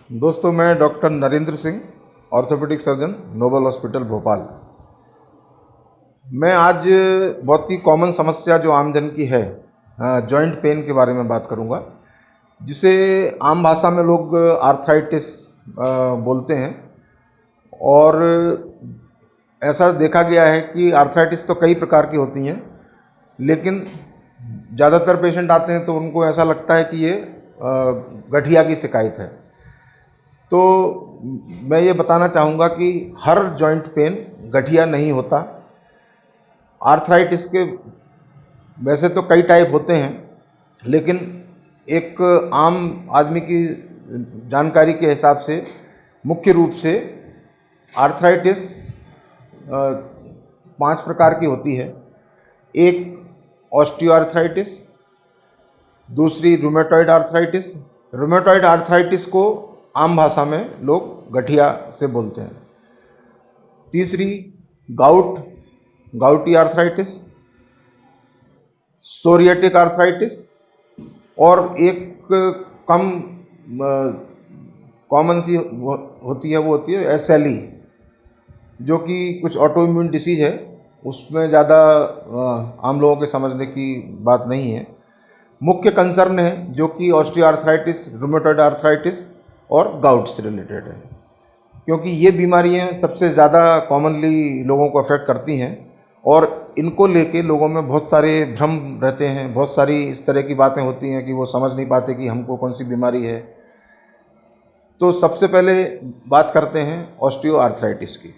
दोस्तों, मैं doctor Narendra Singh, orthopaedic surgeon, Noble hospital Bhopal. मैं आज बहुत ही कॉमन समस्या जो आमजन की है, जॉइंट पेन के बारे में बात करूंगा, जिसे आम भाषा में लोग आर्थराइटिस बोलते हैं। और ऐसा देखा गया है कि आर्थराइटिस तो कई प्रकार की होती हैं, लेकिन ज़्यादातर पेशेंट आते हैं तो उनको ऐसा लगता है कि ये गठिया की शिकायत है। तो मैं ये बताना चाहूँगा कि हर जॉइंट पेन गठिया नहीं होता। आर्थराइटिस के वैसे तो कई टाइप होते हैं, लेकिन एक आम आदमी की जानकारी के हिसाब से मुख्य रूप से आर्थराइटिस 5 प्रकार की होती है। एक ऑस्टियोआर्थराइटिस, दूसरी रूमेटॉइड आर्थराइटिस। रूमेटॉइड आर्थराइटिस को आम भाषा में लोग गठिया से बोलते हैं। तीसरी गाउटी आर्थराइटिस, सोरियाटिक आर्थराइटिस, और एक कम कॉमन सी होती है, वो होती है एसएलई, जो कि कुछ ऑटो इम्यून डिसीज है। उसमें ज़्यादा आम लोगों के समझने की बात नहीं है। मुख्य कंसर्न है जो कि ऑस्टियोआर्थराइटिस, रूमेटॉइड आर्थराइटिस और गाउट से रिलेटेड है, क्योंकि ये बीमारियां सबसे ज़्यादा कॉमनली लोगों को अफेक्ट करती हैं और इनको लेके लोगों में बहुत सारे भ्रम रहते हैं। बहुत सारी इस तरह की बातें होती हैं कि वो समझ नहीं पाते कि हमको कौन सी बीमारी है। तो सबसे पहले बात करते हैं ऑस्टियोआर्थराइटिस की।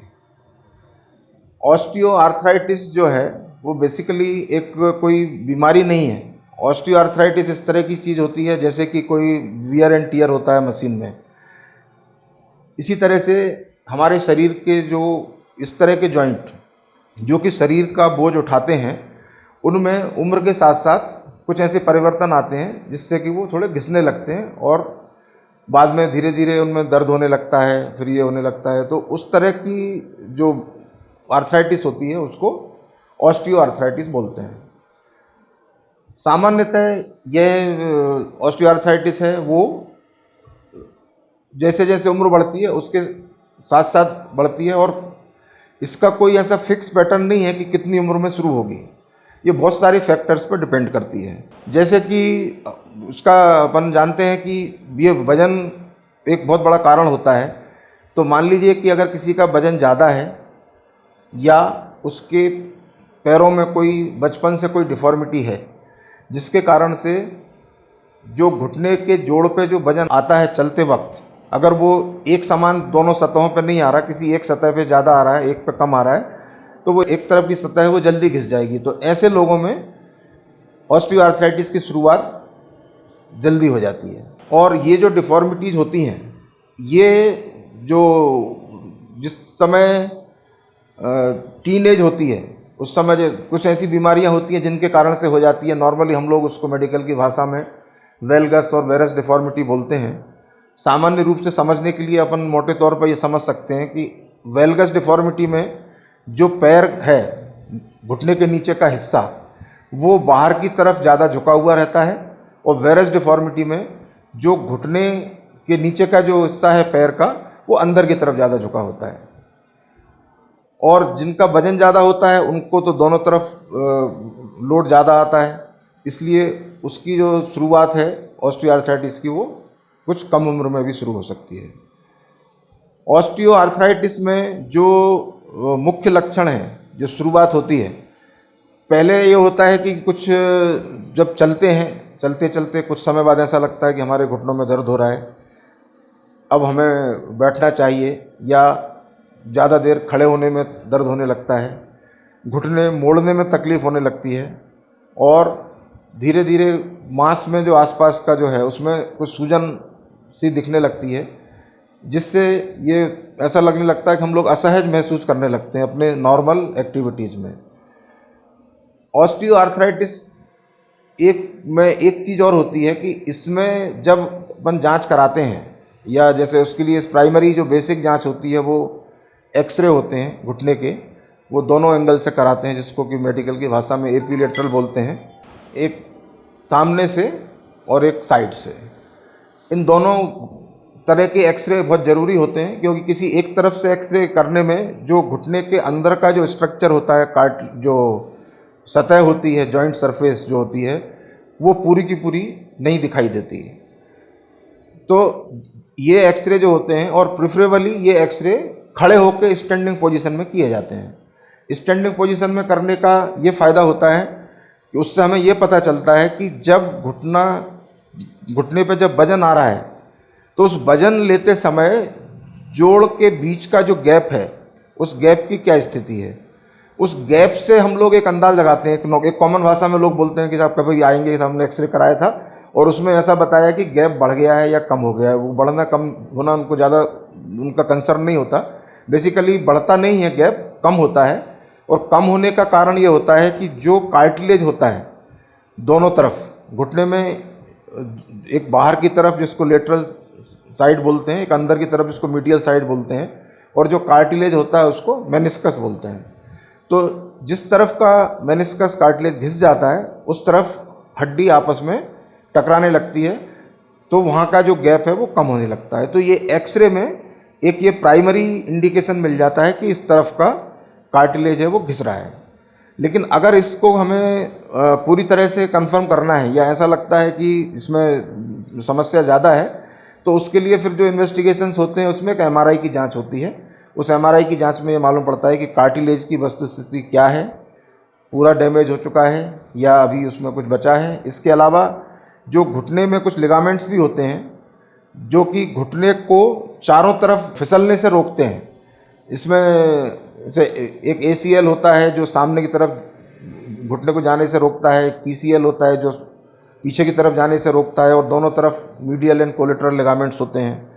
ऑस्टियोआर्थराइटिस जो है वो बेसिकली एक कोई बीमारी नहीं है। ऑस्टियोआर्थराइटिस इस तरह की चीज़ होती है जैसे कि कोई वियर एंड टियर होता है मशीन में। इसी तरह से हमारे शरीर के जो इस तरह के जॉइंट जो कि शरीर का बोझ उठाते हैं, उनमें उम्र के साथ साथ कुछ ऐसे परिवर्तन आते हैं जिससे कि वो थोड़े घिसने लगते हैं और बाद में धीरे धीरे उनमें दर्द होने लगता है, फिर ये होने लगता है। तो उस तरह की जो आर्थराइटिस होती है उसको ऑस्टियोआर्थराइटिस बोलते हैं। सामान्यतः यह ऑस्टियोआर्थराइटिस है वो जैसे जैसे उम्र बढ़ती है उसके साथ साथ बढ़ती है, और इसका कोई ऐसा फिक्स पैटर्न नहीं है कि कितनी उम्र में शुरू होगी। ये बहुत सारे फैक्टर्स पर डिपेंड करती है। जैसे कि उसका अपन जानते हैं कि ये वज़न एक बहुत बड़ा कारण होता है। तो मान लीजिए कि अगर किसी का वज़न ज़्यादा है या उसके पैरों में कोई बचपन से कोई डिफॉर्मिटी है, जिसके कारण से जो घुटने के जोड़ पे जो वज़न आता है चलते वक्त, अगर वो एक समान दोनों सतहों पे नहीं आ रहा, किसी एक सतह पे ज़्यादा आ रहा है, एक पे कम आ रहा है, तो वो एक तरफ की सतह है वो जल्दी घिस जाएगी। तो ऐसे लोगों में ऑस्टियोआर्थराइटिस की शुरुआत जल्दी हो जाती है। और ये जो डिफॉर्मिटीज़ होती हैं, ये जो जिस समय टीनेज होती है उस समय जो कुछ ऐसी बीमारियां होती हैं जिनके कारण से हो जाती है। नॉर्मली हम लोग उसको मेडिकल की भाषा में वेलगस और वेरस डिफॉर्मिटी बोलते हैं। सामान्य रूप से समझने के लिए अपन मोटे तौर पर ये समझ सकते हैं कि वेलगस डिफॉर्मिटी में जो पैर है, घुटने के नीचे का हिस्सा, वो बाहर की तरफ ज़्यादा झुका हुआ रहता है, और वेरस डिफॉर्मिटी में जो घुटने के नीचे का जो हिस्सा है पैर का, वो अंदर की तरफ ज़्यादा झुका होता है। और जिनका वजन ज़्यादा होता है उनको तो दोनों तरफ लोड ज़्यादा आता है, इसलिए उसकी जो शुरुआत है ऑस्टियोआर्थराइटिस की वो कुछ कम उम्र में भी शुरू हो सकती है। ऑस्टियोआर्थराइटिस में जो मुख्य लक्षण हैं, जो शुरुआत होती है, पहले ये होता है कि कुछ जब चलते हैं, चलते चलते कुछ समय बाद ऐसा लगता है कि हमारे घुटनों में दर्द हो रहा है, अब हमें बैठना चाहिए, या ज़्यादा देर खड़े होने में दर्द होने लगता है, घुटने मोड़ने में तकलीफ़ होने लगती है, और धीरे धीरे मांस में जो आसपास का जो है उसमें कुछ सूजन सी दिखने लगती है, जिससे ये ऐसा लगने लगता है कि हम लोग असहज महसूस करने लगते हैं अपने नॉर्मल एक्टिविटीज़ में। ऑस्टियोआर्थराइटिस एक चीज़ और होती है कि इसमें जब अपन जांच कराते हैं, या जैसे उसके लिए प्राइमरी जो बेसिक जांच होती है वो एक्सरे होते हैं घुटने के, वो दोनों एंगल से कराते हैं, जिसको कि मेडिकल की भाषा में एपिलेटरल बोलते हैं, एक सामने से और एक साइड से। इन दोनों तरह के एक्सरे बहुत ज़रूरी होते हैं, क्योंकि किसी एक तरफ से एक्सरे करने में जो घुटने के अंदर का जो स्ट्रक्चर होता है, जो सतह होती है, जॉइंट सरफेस जो होती है, वो पूरी की पूरी नहीं दिखाई देती। तो ये एक्सरे जो होते हैं, और प्रिफरेबली ये एक्सरे खड़े होकर स्टैंडिंग पोजीशन में किए जाते हैं। स्टैंडिंग पोजीशन में करने का ये फ़ायदा होता है कि उससे हमें ये पता चलता है कि जब घुटने पे जब वजन आ रहा है, तो उस वजन लेते समय जोड़ के बीच का जो गैप है, उस गैप की क्या स्थिति है। उस गैप से हम लोग एक अंदाज़ लगाते हैं। एक कॉमन भाषा में लोग बोलते हैं कि साहब कभी आएंगे, हमने एक्सरे कराया था और उसमें ऐसा बताया कि गैप बढ़ गया है या कम हो गया है। वो बढ़ना कम होना उनको ज़्यादा उनका कंसर्न नहीं होता। बेसिकली बढ़ता नहीं है गैप, कम होता है। और कम होने का कारण ये होता है कि जो कार्टिलेज होता है दोनों तरफ घुटने में, एक बाहर की तरफ जिसको लेटरल साइड बोलते हैं, एक अंदर की तरफ जिसको मीडियल साइड बोलते हैं, और जो कार्टिलेज होता है उसको मेनिस्कस बोलते हैं। तो जिस तरफ का मेनिस्कस कार्टिलेज घिस जाता है, उस तरफ हड्डी आपस में टकराने लगती है, तो वहाँ का जो गैप है वो कम होने लगता है। तो ये एक्सरे में एक ये प्राइमरी इंडिकेशन मिल जाता है कि इस तरफ का कार्टिलेज है वो घिस रहा है। लेकिन अगर इसको हमें पूरी तरह से कंफर्म करना है, या ऐसा लगता है कि इसमें समस्या ज़्यादा है, तो उसके लिए फिर जो इन्वेस्टिगेशंस होते हैं उसमें एक एमआरआई की जांच होती है। उस एमआरआई की जांच में ये मालूम पड़ता है कि कार्टिलेज की वस्तुस्थिति क्या है, पूरा डैमेज हो चुका है या अभी उसमें कुछ बचा है। इसके अलावा जो घुटने में कुछ लिगामेंट्स भी होते हैं जो कि घुटने को चारों तरफ फिसलने से रोकते हैं। इसमें से एक ACL होता है जो सामने की तरफ घुटने को जाने से रोकता है, एक PCL होता है जो पीछे की तरफ जाने से रोकता है, और दोनों तरफ मीडियल एंड कोलेटरल लिगामेंट्स होते हैं।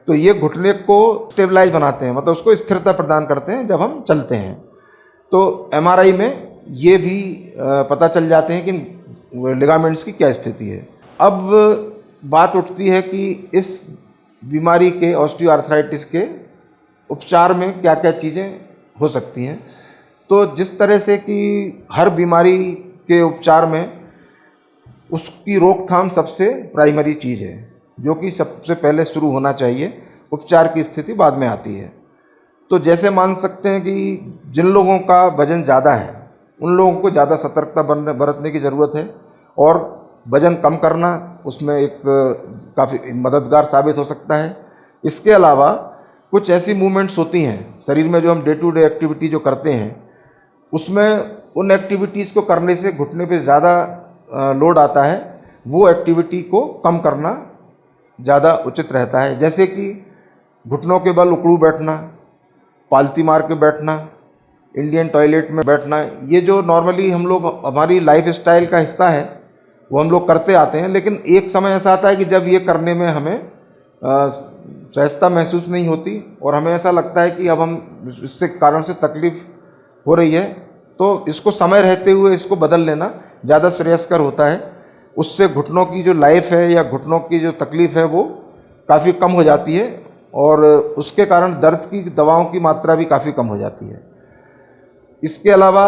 तो ये घुटने को स्टेबलाइज बनाते हैं, मतलब उसको स्थिरता प्रदान करते हैं जब हम चलते हैं। तो MRI में ये भी पता चल जाते हैं कि लिगामेंट्स की क्या स्थिति है। अब बात उठती है कि इस बीमारी के, ऑस्टियोआर्थराइटिस के उपचार में क्या क्या चीज़ें हो सकती हैं। तो जिस तरह से कि हर बीमारी के उपचार में उसकी रोकथाम सबसे प्राइमरी चीज़ है, जो कि सबसे पहले शुरू होना चाहिए। उपचार की स्थिति बाद में आती है। तो जैसे मान सकते हैं कि जिन लोगों का वज़न ज़्यादा है उन लोगों को ज़्यादा सतर्कता बरतने की ज़रूरत है, और वज़न कम करना उसमें एक काफ़ी मददगार साबित हो सकता है। इसके अलावा कुछ ऐसी मूवमेंट्स होती हैं शरीर में जो हम डे टू डे एक्टिविटी जो करते हैं, उसमें उन एक्टिविटीज़ को करने से घुटने पे ज़्यादा लोड आता है, वो एक्टिविटी को कम करना ज़्यादा उचित रहता है। जैसे कि घुटनों के बल उकड़ू बैठना, पालती मार के बैठना, इंडियन टॉयलेट में बैठना, ये जो नॉर्मली हम लोग हमारी लाइफ स्टाइल का हिस्सा है वो हम लोग करते आते हैं। लेकिन एक समय ऐसा आता है कि जब ये करने में हमें सहजता महसूस नहीं होती और हमें ऐसा लगता है कि अब हम इससे कारण से तकलीफ़ हो रही है, तो इसको समय रहते हुए इसको बदल लेना ज़्यादा श्रेयस्कर होता है। उससे घुटनों की जो लाइफ है या घुटनों की जो तकलीफ़ है वो काफ़ी कम हो जाती है, और उसके कारण दर्द की दवाओं की मात्रा भी काफ़ी कम हो जाती है। इसके अलावा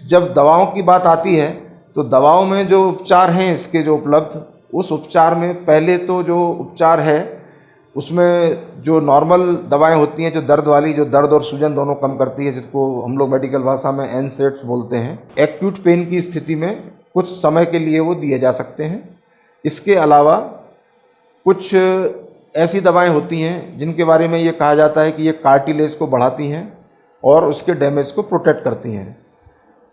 जब दवाओं की बात आती है, तो दवाओं में जो उपचार हैं इसके जो उपलब्ध, उस उपचार में पहले तो जो उपचार है उसमें जो नॉर्मल दवाएं होती हैं, जो दर्द वाली, जो दर्द और सूजन दोनों कम करती है, जिसको हम लोग मेडिकल भाषा में NSAIDs बोलते हैं। एक्यूट पेन की स्थिति में कुछ समय के लिए वो दिए जा सकते हैं। इसके अलावा कुछ ऐसी दवाएं होती हैं जिनके बारे में ये कहा जाता है कि ये कार्टिलेज को बढ़ाती हैं और उसके डैमेज को प्रोटेक्ट करती हैं।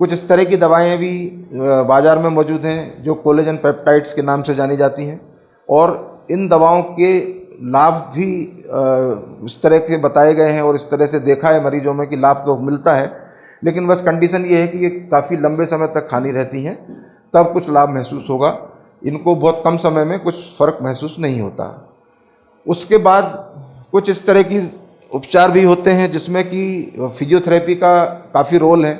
कुछ इस तरह की दवाएं भी बाज़ार में मौजूद हैं जो कोलेजन पेप्टाइड्स के नाम से जानी जाती हैं, और इन दवाओं के लाभ भी इस तरह के बताए गए हैं और इस तरह से देखा है मरीजों में कि लाभ तो मिलता है, लेकिन बस कंडीशन ये है कि ये काफ़ी लंबे समय तक खानी रहती हैं, तब कुछ लाभ महसूस होगा। इनको बहुत कम समय में कुछ फ़र्क महसूस नहीं होता। उसके बाद कुछ इस तरह की उपचार भी होते हैं जिसमें कि फिजियोथेरेपी का काफ़ी रोल है।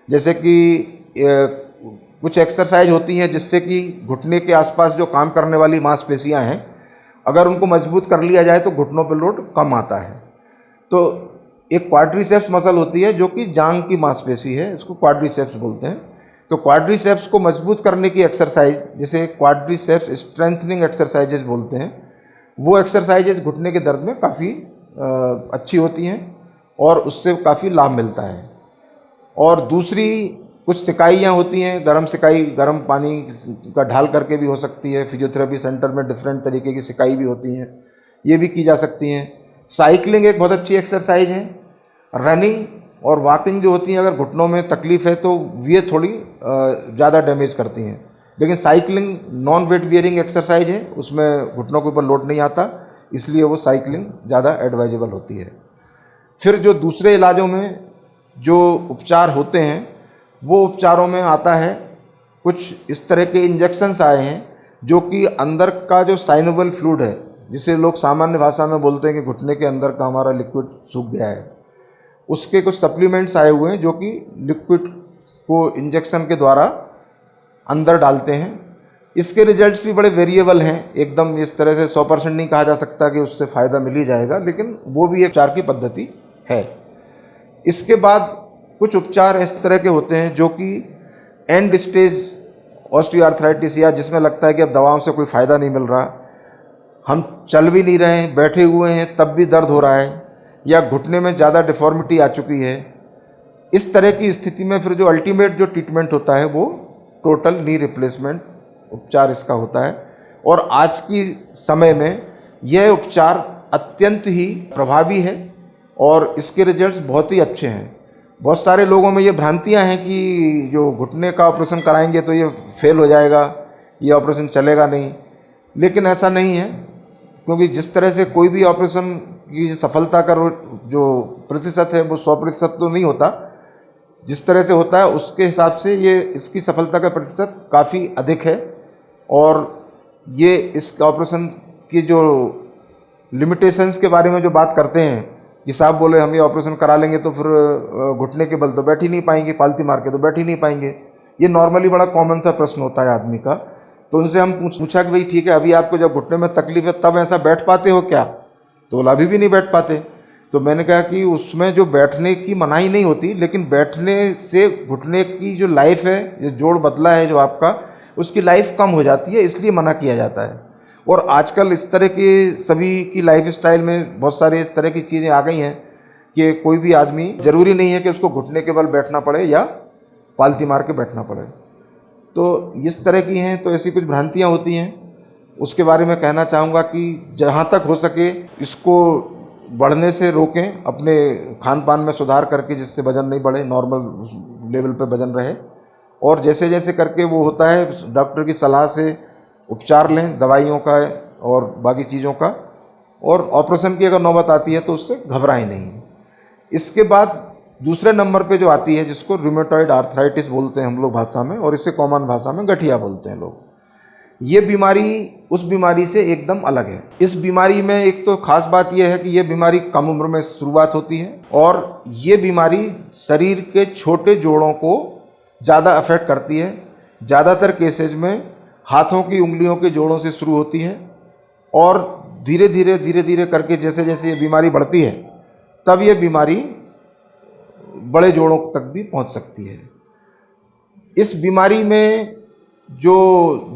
जैसे कि कुछ एक्सरसाइज होती हैं जिससे कि घुटने के आसपास जो काम करने वाली मांसपेशियां हैं, अगर उनको मजबूत कर लिया जाए तो घुटनों पर लोड कम आता है। तो एक क्वाड्रिसेप्स मसल होती है जो कि जांघ की मांसपेशी है, इसको क्वाड्रिसेप्स बोलते हैं। तो क्वाड्रिसेप्स को मजबूत करने की एक्सरसाइज, जिसे क्वाड्रिसेप्स स्ट्रेंथनिंग एक्सरसाइजेज बोलते हैं, वो एक्सरसाइजेज घुटने के दर्द में काफ़ी अच्छी होती हैं और उससे काफ़ी लाभ मिलता है। और दूसरी कुछ सिकाइयाँ होती हैं, गर्म सिकाई, गर्म पानी का ढाल करके भी हो सकती है। फिजियोथेरेपी सेंटर में डिफरेंट तरीके की सिकाई भी होती हैं, ये भी की जा सकती हैं। साइकिलिंग एक बहुत अच्छी एक्सरसाइज है। रनिंग और वॉकिंग जो होती हैं, अगर घुटनों में तकलीफ़ है तो ये थोड़ी ज़्यादा डैमेज करती हैं। लेकिन cycling non wait bearing exercise है, उसमें घुटनों के ऊपर लोड नहीं आता, इसलिए वो साइकिलिंग ज़्यादा एडवाइजेबल होती है। फिर जो दूसरे इलाजों में जो उपचार होते हैं, वो उपचारों में आता है कुछ इस तरह के इंजेक्शंस आए हैं जो कि अंदर का जो साइनोवियल फ्लूइड है, जिसे लोग सामान्य भाषा में बोलते हैं कि घुटने के अंदर का हमारा लिक्विड सूख गया है, उसके कुछ सप्लीमेंट्स आए हुए हैं जो कि लिक्विड को इंजेक्शन के द्वारा अंदर डालते हैं। इसके रिजल्ट्स भी बड़े वेरिएबल हैं, एकदम इस तरह से 100% नहीं कहा जा सकता कि उससे फ़ायदा मिल ही जाएगा, लेकिन वो भी एक उपचार की पद्धति है। इसके बाद कुछ उपचार इस तरह के होते हैं जो कि एंड स्टेज ऑस्टियोआर्थराइटिस, या जिसमें लगता है कि अब दवाओं से कोई फ़ायदा नहीं मिल रहा, हम चल भी नहीं रहे हैं, बैठे हुए हैं तब भी दर्द हो रहा है, या घुटने में ज़्यादा डिफॉर्मिटी आ चुकी है। इस तरह की स्थिति में फिर जो अल्टीमेट जो ट्रीटमेंट होता है वो टोटल नी रिप्लेसमेंट उपचार इसका होता है। और आज की समय में यह उपचार अत्यंत ही प्रभावी है और इसके रिजल्ट्स बहुत ही अच्छे हैं। बहुत सारे लोगों में ये भ्रांतियां हैं कि जो घुटने का ऑपरेशन कराएंगे तो ये फेल हो जाएगा, ये ऑपरेशन चलेगा नहीं, लेकिन ऐसा नहीं है, क्योंकि जिस तरह से कोई भी ऑपरेशन की सफलता का जो प्रतिशत है वो 100% तो नहीं होता, जिस तरह से होता है उसके हिसाब से ये इसकी सफलता का प्रतिशत काफ़ी अधिक है। और ये इस ऑपरेशन की जो लिमिटेशंस के बारे में जो बात करते हैं कि साहब बोले हम ये ऑपरेशन करा लेंगे तो फिर घुटने के बल तो बैठ ही नहीं पाएंगे, पालती मार के तो बैठ ही नहीं पाएंगे, ये नॉर्मली बड़ा कॉमन सा प्रश्न होता है आदमी का। तो उनसे हम पूछा कि भाई ठीक है, अभी आपको जब घुटने में तकलीफ है तब ऐसा बैठ पाते हो क्या? तो बोला अभी भी नहीं बैठ पाते। तो मैंने कहा कि उसमें जो बैठने की मनाही नहीं होती, लेकिन बैठने से घुटने की जो लाइफ है, जो जोड़ बदला है जो आपका, उसकी लाइफ कम हो जाती है, इसलिए मना किया जाता है। और आजकल इस तरह के सभी की लाइफ स्टाइल में बहुत सारे इस तरह की चीज़ें आ गई हैं कि कोई भी आदमी ज़रूरी नहीं है कि उसको घुटने के बल बैठना पड़े या पालती मार के बैठना पड़े। तो इस तरह की हैं, तो ऐसी कुछ भ्रांतियाँ होती हैं, उसके बारे में कहना चाहूँगा कि जहाँ तक हो सके इसको बढ़ने से रोकें, अपने खान पान में सुधार करके, जिससे वज़न नहीं बढ़े, नॉर्मल लेवल पे वज़न रहे। और जैसे जैसे करके वो होता है डॉक्टर की सलाह से उपचार लें, दवाइयों का और बाकी चीज़ों का। और ऑपरेशन की अगर नौबत आती है तो उससे घबराएं नहीं। इसके बाद दूसरे नंबर पे जो आती है, जिसको रूमेटॉइड आर्थराइटिस बोलते हैं हम लोग भाषा में, और इसे कॉमन भाषा में गठिया बोलते हैं लोग। ये बीमारी उस बीमारी से एकदम अलग है। इस बीमारी में एक तो खास बात यह है कि ये बीमारी कम उम्र में शुरुआत होती है, और ये बीमारी शरीर के छोटे जोड़ों को ज़्यादा अफेक्ट करती है। ज़्यादातर केसेज में हाथों की उंगलियों के जोड़ों से शुरू होती है, और धीरे धीरे करके जैसे जैसे ये बीमारी बढ़ती है तब ये बीमारी बड़े जोड़ों तक भी पहुंच सकती है। इस बीमारी में जो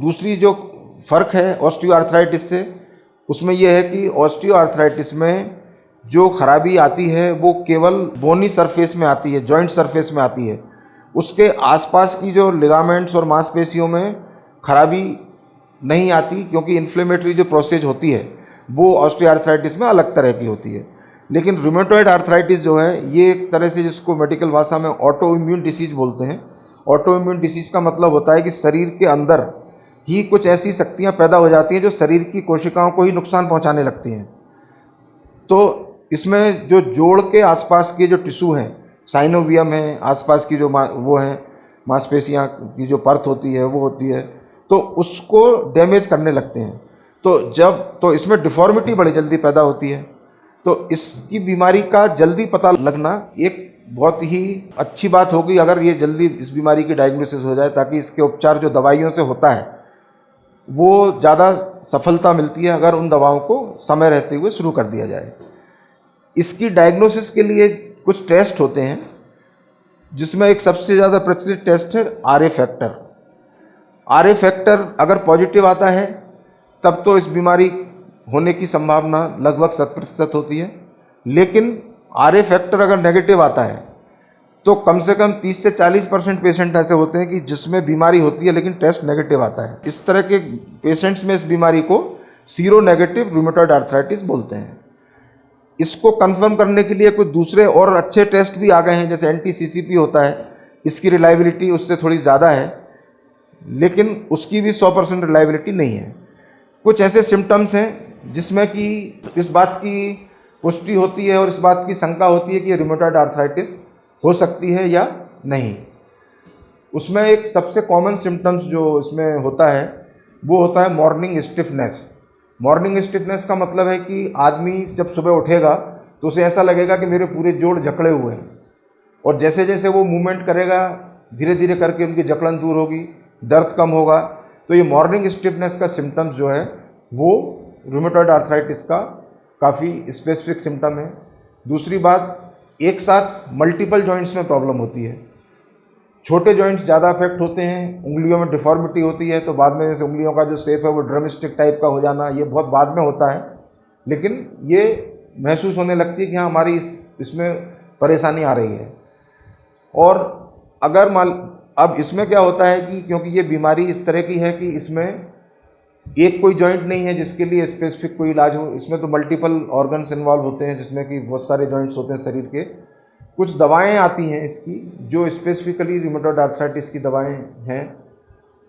दूसरी जो फ़र्क है ऑस्टियोआर्थराइटिस से, उसमें यह है कि ऑस्टियोआर्थराइटिस में जो खराबी आती है वो केवल बोनी सरफेस में आती है, जॉइंट सरफेस में आती है। उसके आसपास की जो लिगामेंट्स और मांसपेशियों में खराबी नहीं आती, क्योंकि इन्फ्लेमेटरी जो प्रोसेस होती है वो ऑस्टियोआर्थराइटिस में अलग तरह की होती है। लेकिन रूमेटॉइड आर्थराइटिस जो है, ये एक तरह से, जिसको मेडिकल भाषा में ऑटो इम्यून डिसीज बोलते हैं। ऑटो इम्यून डिसीज का मतलब होता है कि शरीर के अंदर ही कुछ ऐसी शक्तियाँ पैदा हो जाती हैं जो शरीर की कोशिकाओं को ही नुकसान पहुँचाने लगती हैं। तो इसमें जो जोड़ के आसपास के जो टिश्यू हैं, साइनोवियम है, आसपास की जो वो हैं मांसपेशियाँ की जो परत होती है वो होती है, तो उसको डैमेज करने लगते हैं। तो इसमें डिफॉर्मिटी बड़ी जल्दी पैदा होती है। तो इसकी बीमारी का जल्दी पता लगना एक बहुत ही अच्छी बात होगी अगर ये जल्दी इस बीमारी की डायग्नोसिस हो जाए, ताकि इसके उपचार जो दवाइयों से होता है वो ज़्यादा सफलता मिलती है अगर उन दवाओं को समय रहते हुए शुरू कर दिया जाए। इसकी डायग्नोसिस के लिए कुछ टेस्ट होते हैं, जिसमें एक सबसे ज़्यादा प्रचलित टेस्ट है RA फैक्टर। RA फैक्टर अगर पॉजिटिव आता है तब तो इस बीमारी होने की संभावना लगभग 100% होती है। लेकिन RA फैक्टर अगर नेगेटिव आता है तो कम से कम 30 से 40% पेशेंट ऐसे होते हैं कि जिसमें बीमारी होती है लेकिन टेस्ट नेगेटिव आता है। इस तरह के पेशेंट्स में इस बीमारी को सीरो नेगेटिव रूमेटॉइड आर्थराइटिस बोलते हैं। इसको कंफर्म करने के लिए कुछ दूसरे और अच्छे टेस्ट भी आ गए हैं, जैसे NT-CCP होता है। इसकी रिलायबिलिटी उससे थोड़ी ज़्यादा है, लेकिन उसकी भी 100% रिलायबिलिटी नहीं है। कुछ ऐसे सिम्टम्स हैं जिसमें कि इस बात की पुष्टि होती है और इस बात की शंका होती है कि रूमेटॉइड आर्थराइटिस हो सकती है या नहीं। उसमें एक सबसे कॉमन सिम्टम्स जो इसमें होता है वो होता है मॉर्निंग स्टिफनेस। मॉर्निंग स्टिफनेस का मतलब है कि आदमी जब सुबह उठेगा तो उसे ऐसा लगेगा कि मेरे पूरे जोड़ जकड़े हुए हैं, और जैसे जैसे वो मूवमेंट करेगा धीरे धीरे करके उनकी जकड़न दूर होगी, दर्द कम होगा। तो ये मॉर्निंग स्टिफनेस का सिम्टम्स जो है वो रूमेटॉइड आर्थराइटिस का काफ़ी स्पेसिफिक सिम्टम है। दूसरी बात, एक साथ मल्टीपल जॉइंट्स में प्रॉब्लम होती है। छोटे जॉइंट्स ज़्यादा अफेक्ट होते हैं, उंगलियों में डिफॉर्मिटी होती है, तो बाद में जैसे उंगलियों का जो शेप है वो ड्रम स्टिक टाइप का हो जाना, ये बहुत बाद में होता है। लेकिन ये महसूस होने लगती है कि हाँ हमारी इसमें परेशानी आ रही है। और अगर अब इसमें क्या होता है कि क्योंकि ये बीमारी इस तरह की है कि इसमें एक कोई जॉइंट नहीं है जिसके लिए स्पेसिफिक कोई इलाज हो, इसमें तो मल्टीपल ऑर्गन्स इन्वॉल्व होते हैं जिसमें कि बहुत सारे जॉइंट्स होते हैं शरीर के। कुछ दवाएं आती हैं इसकी जो स्पेसिफिकली रूमेटॉइड आर्थराइटिस की दवाएं हैं,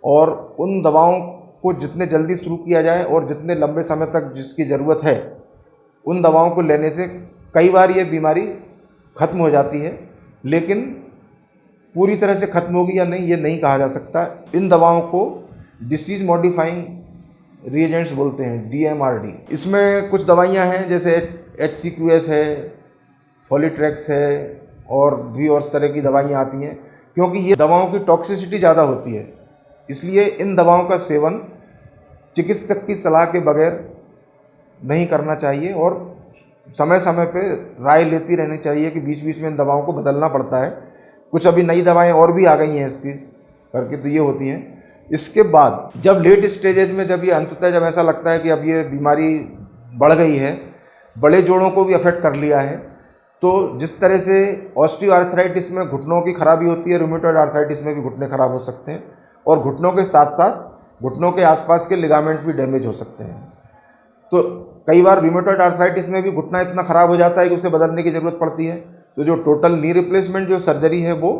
और उन दवाओं को जितने जल्दी शुरू किया जाए और जितने लंबे समय तक जिसकी ज़रूरत है उन दवाओं को लेने से कई बार ये बीमारी ख़त्म हो जाती है। लेकिन पूरी तरह से ख़त्म होगी या नहीं ये नहीं कहा जा सकता। इन दवाओं को डिसीज मॉडिफाइंग रिएजेंट्स बोलते हैं, DMRD। इसमें कुछ दवाइयाँ हैं जैसे HCQS है, फॉलीट्रेक्स है, और भी और तरह की दवाइयाँ आती हैं। क्योंकि ये दवाओं की टॉक्सिसिटी ज़्यादा होती है, इसलिए इन दवाओं का सेवन चिकित्सक की सलाह के बगैर नहीं करना चाहिए, और समय समय पे राय लेती रहनी चाहिए कि बीच बीच में इन दवाओं को बदलना पड़ता है। कुछ अभी नई दवाएं और भी आ गई हैं इसकी करके, तो ये होती हैं। इसके बाद जब लेट स्टेजेज में जब ये अंततः जब ऐसा लगता है कि अब ये बीमारी बढ़ गई है, बड़े जोड़ों को भी अफेक्ट कर लिया है, तो जिस तरह से ऑस्टियोआर्थराइटिस में घुटनों की खराबी होती है, रूमेटॉइड आर्थराइटिस में भी घुटने खराब हो सकते हैं, और घुटनों के साथ साथ घुटनों के आसपास के लिगामेंट भी डैमेज हो सकते हैं। तो कई बार रूमेटॉइड आर्थराइटिस में भी घुटना इतना ख़राब हो जाता है कि उसे बदलने की ज़रूरत पड़ती है। तो जो टोटल नी रिप्लेसमेंट जो सर्जरी है वो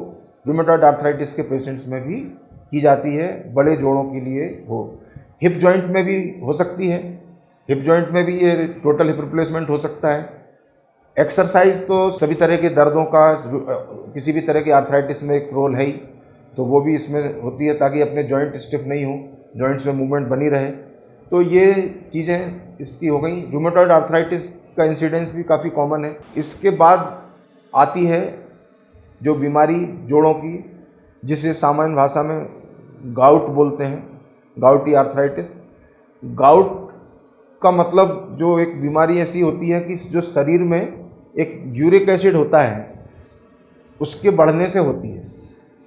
रूमेटॉइड आर्थराइटिस के पेशेंट्स में भी की जाती है, बड़े जोड़ों के लिए हो। हिप जॉइंट में भी हो सकती है, हिप जॉइंट में भी ये टोटल हिप रिप्लेसमेंट हो सकता है। एक्सरसाइज तो सभी तरह के दर्दों का किसी भी तरह की आर्थराइटिस में एक रोल है ही, तो वो भी इसमें होती है ताकि अपने जॉइंट स्टिफ नहीं हो, जॉइंट्स में मूवमेंट बनी रहे। तो ये चीज़ें इसकी हो गई। रूमेटॉइड आर्थराइटिस का इंसिडेंस भी काफ़ी कॉमन है। इसके बाद आती है जो बीमारी जोड़ों की, जिसे सामान्य भाषा में गाउट बोलते हैं, गाउटी आर्थराइटिस। गाउट का मतलब जो एक बीमारी ऐसी होती है कि जो शरीर में एक यूरिक एसिड होता है उसके बढ़ने से होती है।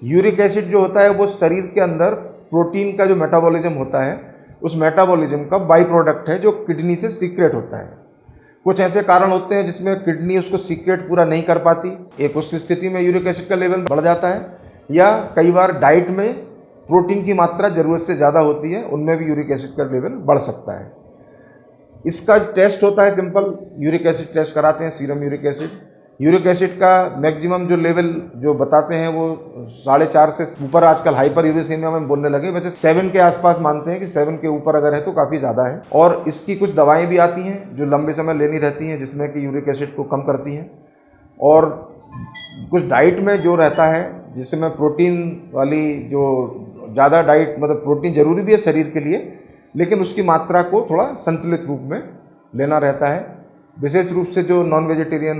यूरिक एसिड जो होता है वो शरीर के अंदर प्रोटीन का जो मेटाबॉलिज्म होता है उस मेटाबॉलिज्म का बाई प्रोडक्ट है जो किडनी से सीक्रेट होता है। कुछ ऐसे कारण होते हैं जिसमें किडनी उसको सीक्रेट पूरा नहीं कर पाती, एक उस स्थिति में यूरिक एसिड का लेवल बढ़ जाता है, या कई बार डाइट में प्रोटीन की मात्रा ज़रूरत से ज़्यादा होती है, उनमें भी यूरिक एसिड का लेवल बढ़ सकता है। इसका टेस्ट होता है सिंपल, यूरिक एसिड टेस्ट कराते हैं, serum uric acid. Uric acid का मैक्सिमम जो लेवल जो बताते हैं वो 4.5 से ऊपर आजकल हाइपर यूरेसीमिया में बोलने लगे, वैसे 7 के आसपास मानते हैं कि 7 के ऊपर अगर है तो काफ़ी ज़्यादा है। और इसकी कुछ दवाएं भी आती हैं जो लंबे समय लेनी रहती हैं जिसमें कि यूरिक एसिड को कम करती हैं। और कुछ डाइट में जो रहता है जिसमें प्रोटीन वाली जो ज़्यादा डाइट, मतलब प्रोटीन ज़रूरी भी है शरीर के लिए, लेकिन उसकी मात्रा को थोड़ा संतुलित रूप में लेना रहता है। विशेष रूप से जो नॉन वेजिटेरियन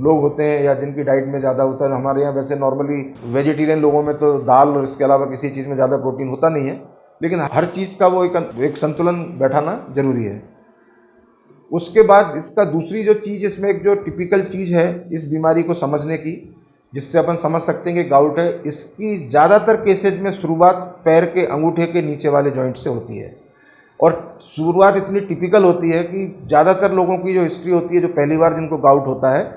लोग होते हैं या जिनकी डाइट में ज़्यादा होता है, हमारे यहाँ वैसे नॉर्मली वेजिटेरियन लोगों में तो दाल और इसके अलावा किसी चीज़ में ज़्यादा प्रोटीन होता नहीं है, लेकिन हर चीज़ का वो एक संतुलन बैठाना ज़रूरी है। उसके बाद इसका दूसरी जो चीज़, इसमें एक जो टिपिकल चीज़ है इस बीमारी को समझने की, जिससे अपन समझ सकते हैं कि गाउट है, इसकी ज़्यादातर केसेज में शुरुआत पैर के अंगूठे के नीचे वाले जॉइंट से होती है। और शुरुआत इतनी टिपिकल होती है कि ज़्यादातर लोगों की जो हिस्ट्री होती है, जो पहली बार जिनको गाउट होता है,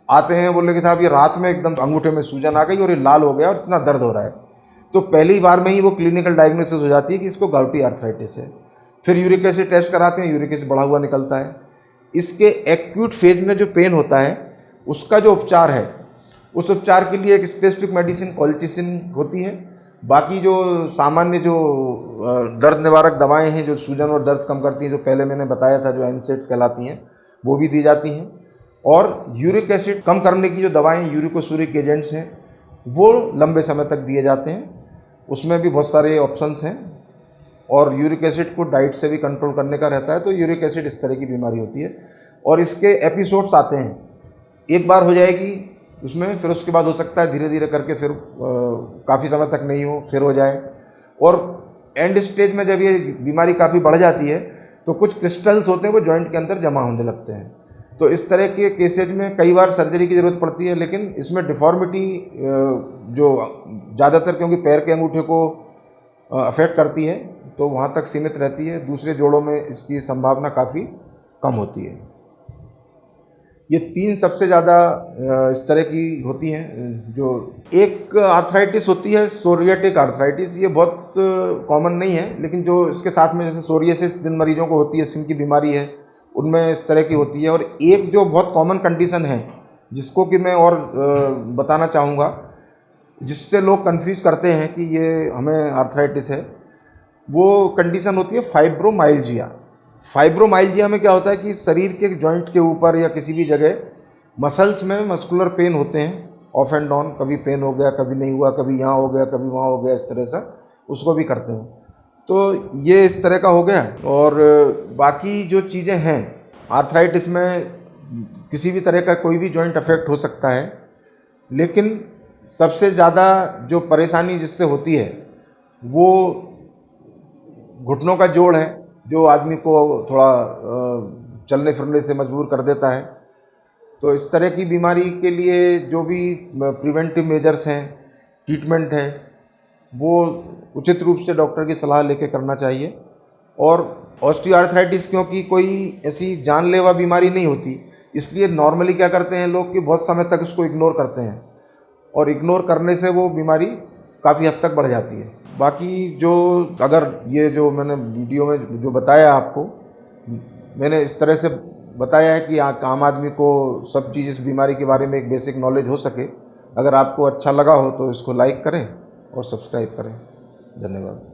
आते हैं बोले कि साहब ये रात में एकदम अंगूठे में सूजन आ गई और ये लाल हो गया और इतना दर्द हो रहा है। तो पहली बार में ही वो क्लिनिकल डायग्नोसिस हो जाती है कि इसको गाउटी आर्थराइटिस है। फिर यूरिक एसिड टेस्ट कराते हैं, यूरिक एसिड बढ़ा हुआ निकलता है। इसके एक्यूट फेज में जो पेन होता है उसका जो उपचार है, उस उपचार के लिए एक स्पेसिफिक मेडिसिन कोल्चिसिन होती है। बाकी जो सामान्य जो दर्द निवारक दवाएं हैं जो सूजन और दर्द कम करती हैं, जो पहले मैंने बताया था, जो एनसेड्स कहलाती हैं, वो भी दी जाती हैं। और यूरिक एसिड कम करने की जो दवाएं यूरिकोसूरिक एजेंट्स हैं वो लंबे समय तक दिए जाते हैं। उसमें भी बहुत सारे ऑप्शंस हैं। और यूरिक एसिड को डाइट से भी कंट्रोल करने का रहता है। तो यूरिक एसिड इस तरह की बीमारी होती है और इसके एपिसोड्स आते हैं। एक बार हो जाएगी उसमें, फिर उसके बाद हो सकता है धीरे धीरे करके फिर काफ़ी समय तक नहीं हो, फिर हो जाए। और एंड स्टेज में जब ये बीमारी काफ़ी बढ़ जाती है तो कुछ क्रिस्टल्स होते हैं वो जॉइंट के अंदर जमा होने लगते हैं। तो इस तरह के केसेज में कई बार सर्जरी की ज़रूरत पड़ती है, लेकिन इसमें डिफॉर्मिटी जो ज़्यादातर क्योंकि पैर के अंगूठे को अफेक्ट करती है तो वहाँ तक सीमित रहती है। दूसरे जोड़ों में इसकी संभावना काफ़ी कम होती है। ये 3 सबसे ज़्यादा इस तरह की होती हैं। जो एक आर्थराइटिस होती है सोरियाटिक आर्थराइटिस, ये बहुत कॉमन नहीं है, लेकिन जो इसके साथ में जैसे सोरियासिस जिन मरीजों को होती है, स्किन की बीमारी है, उनमें इस तरह की होती है। और एक जो बहुत कॉमन कंडीशन है जिसको कि मैं और बताना चाहूँगा, जिससे लोग कंफ्यूज करते हैं कि ये हमें आर्थराइटिस है, वो कंडीशन होती है फाइब्रोमाइल्जिया। फाइब्रोमाइल्जिया में क्या होता है कि शरीर के जॉइंट के ऊपर या किसी भी जगह मसल्स में मस्कुलर पेन होते हैं, ऑफ एंड ऑन, कभी पेन हो गया, कभी नहीं हुआ, कभी यहाँ हो गया, कभी वहाँ हो गया, इस तरह से उसको भी करते हैं। तो ये इस तरह का हो गया। और बाकी जो चीज़ें हैं, आर्थराइटिस में किसी भी तरह का कोई भी जॉइंट अफेक्ट हो सकता है, लेकिन सबसे ज़्यादा जो परेशानी जिससे होती है वो घुटनों का जोड़ है, जो आदमी को थोड़ा चलने फिरने से मजबूर कर देता है। तो इस तरह की बीमारी के लिए जो भी प्रिवेंटिव मेजर्स हैं, ट्रीटमेंट है, वो उचित रूप से डॉक्टर की सलाह लेके करना चाहिए। और ऑस्टियोआर्थराइटिस क्योंकि कोई ऐसी जानलेवा बीमारी नहीं होती, इसलिए नॉर्मली क्या करते हैं लोग कि बहुत समय तक उसको इग्नोर करते हैं, और इग्नोर करने से वो बीमारी काफ़ी हद तक बढ़ जाती है। बाकी जो अगर ये जो मैंने वीडियो में जो बताया आपको, मैंने इस तरह से बताया है कि आम आदमी को सब चीज़ इस बीमारी के बारे में एक बेसिक नॉलेज हो सके। अगर आपको अच्छा लगा हो तो इसको लाइक करें और सब्सक्राइब करें। धन्यवाद।